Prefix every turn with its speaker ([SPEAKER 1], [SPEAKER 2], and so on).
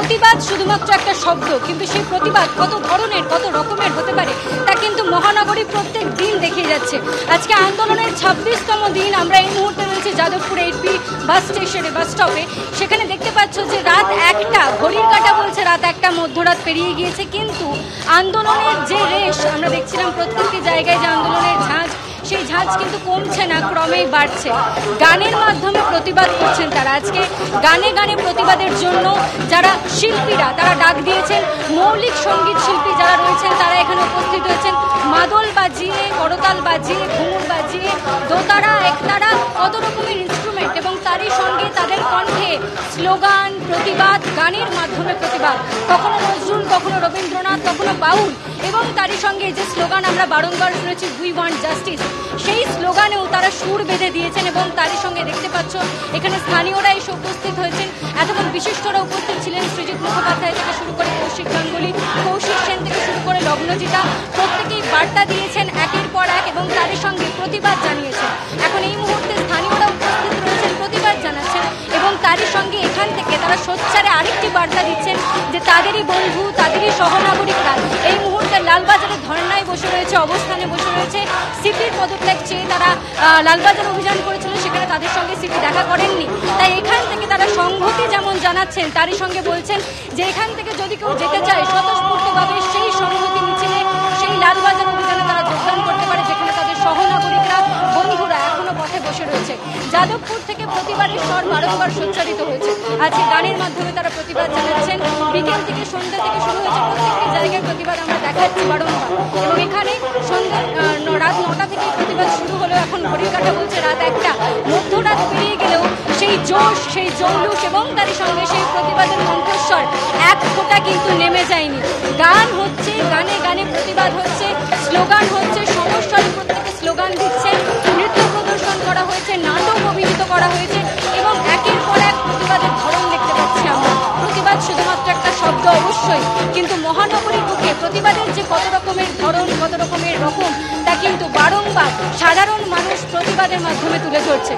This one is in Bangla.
[SPEAKER 1] প্রতিবাদ শুধুমাত্র একটা শব্দ, কিন্তু সেই প্রতিবাদ কত ধরনের কত রকমের হতে পারে তা কিন্তু মহানগরী প্রত্যেক দিন দেখিয়ে যাচ্ছে। আজকে আন্দোলনের 26তম দিন। আমরা এই মুহূর্তে রয়েছি যাদবপুর 8B বাস স্টেশনে, বাস স্টপে। সেখানে দেখতে পাচ্ছ যে রাত 1টা, ঘড়ির কাঁটা বলছে রাত 1টা, মধ্যরাত পেরিয়ে গিয়েছে, কিন্তু আন্দোলনের যে রেশ আমরা দেখছিলাম প্রত্যেকটি জায়গায়, যে আন্দোলনের ঝাঁজ, সেই ঝাঁজ কিন্তু কমছে না, ক্রমেই বাড়ছে। গানের মাধ্যমে প্রতিবাদ করছেন তারা। আজকে গানে গানে প্রতিবাদের জন্য যারা শিল্পীরা তারা ডাক দিয়েছেন, মৌলিক সঙ্গীত শিল্পী যারা রয়েছেন তারা এখানে উপস্থিত হয়েছেন। মাদল বাজিয়ে, করতাল বাজিয়ে, ঘুঙুর বাজিয়ে, দোতারা, একতারা, কত রকমের ইনস্ট্রুমেন্ট, এবং তারই সঙ্গে তাদের কণ্ঠে স্লোগান, প্রতিবাদ, গানের মাধ্যমে প্রতিবাদ। কখনো নজরুল, কখনো রবীন্দ্রনাথ, কখনো বাউল, এবং তারই সঙ্গে যে স্লোগান আমরা বারংবার শুনেছি, উই ওয়ান্ট জাস্টিস, সেই স্লোগানেও তারা সুর বেঁধে দিয়েছেন। এবং তারই সঙ্গে দেখতে পাচ্ছ এখানে স্থানীয়রা এসে উপস্থিত হয়েছেন। এতক্ষণ বিশিষ্টরা উপস্থিত ছিলেন, সৃজিত মুখোপাধ্যায় থেকে শুরু করে কৌশিক গাঙ্গুলি, কৌশিক সেন থেকে শুরু করে লগ্নজিতা, প্রত্যেকেই বার্তা দিয়েছেন একের পর এক, এবং তারই সঙ্গে প্রতিবাদ জানিয়েছেন। এখন এই মুহূর্তে স্থানীয়রা উপস্থিত রয়েছেন, প্রতিবাদ জানাচ্ছেন, এবং তারই সঙ্গে এখান থেকে তারা সোচ্চারে আরেকটি বার্তা দিচ্ছেন যে তাদেরই বন্ধু, তাদেরই সহনাগরিকরা এই মুহূর্তে লালবাজারে ধর্নায় বসে রয়েছে, অবস্থানে বসে রয়েছে। সিপির পদত্যাগ চেয়ে তারা লালবাজার অভিযান করেছিল, সেখানে তাদের সঙ্গে সিপি দেখা করেননি। তাই এখান থেকে তারা সংহতি যেমন জানাচ্ছেন, তারই সঙ্গে বলছেন যে এখান থেকে যদি কেউ যেতে চায় স্বতঃস্ফূর্তভাবে সেই সংহতি মিছিলে, সেই লালবাজার অভিযানে তারা যোগদান করতে পারে, যেখানে তাদের সহনাগরিকরা, বন্ধুরা এখনো পথে বসে রয়েছে। যাদবপুর থেকে প্রতিবাদের স্বর বারংবার সোচ্চারিত হয়েছে। আজকে গানের মাধ্যমে তারা প্রতিবাদ জানাচ্ছেন। বিকেল থেকে সন্ধ্যা থেকে শুরু হয়েছে, প্রত্যেকটি জায়গায় প্রতিবাদ আমরা দেখাচ্ছি বারংবার। এবং এখানে সন্ধ্যা রাত 9টা থেকে প্রতিবাদ শুরু হলেও এখন ঘড়ির কাঁটা বলছে রাত 1টা। মধ্যরাত পেরিয়ে গেলেও সেই জোশ, সেই জৌলুস, এবং তারই সঙ্গে সেই প্রতিবাদের কণ্ঠস্বর এক ফোঁটা কিন্তু নেমে যায়নি। গান হচ্ছে, গানে গানে প্রতিবাদ হচ্ছে, স্লোগান হচ্ছে, সমস্যার প্রত্যেকে স্লোগান দিচ্ছেন, নৃত্য প্রদর্শন করা হয়েছে, নাটক অভিনীত করা হয়েছে, এবং একের পর এক প্রতিবাদের ধরন দেখতে পাচ্ছি আমরা। প্রতিবাদ শুধুমাত্র একটা শব্দ অবশ্যই, কিন্তু মহানগরীর বুকে প্রতিবাদের যে কত রকমের ধরন, কত রকমের রকম, তা কিন্তু বারংবার সাধারণ মানুষ প্রতিবাদের মাধ্যমে তুলে ধরছে।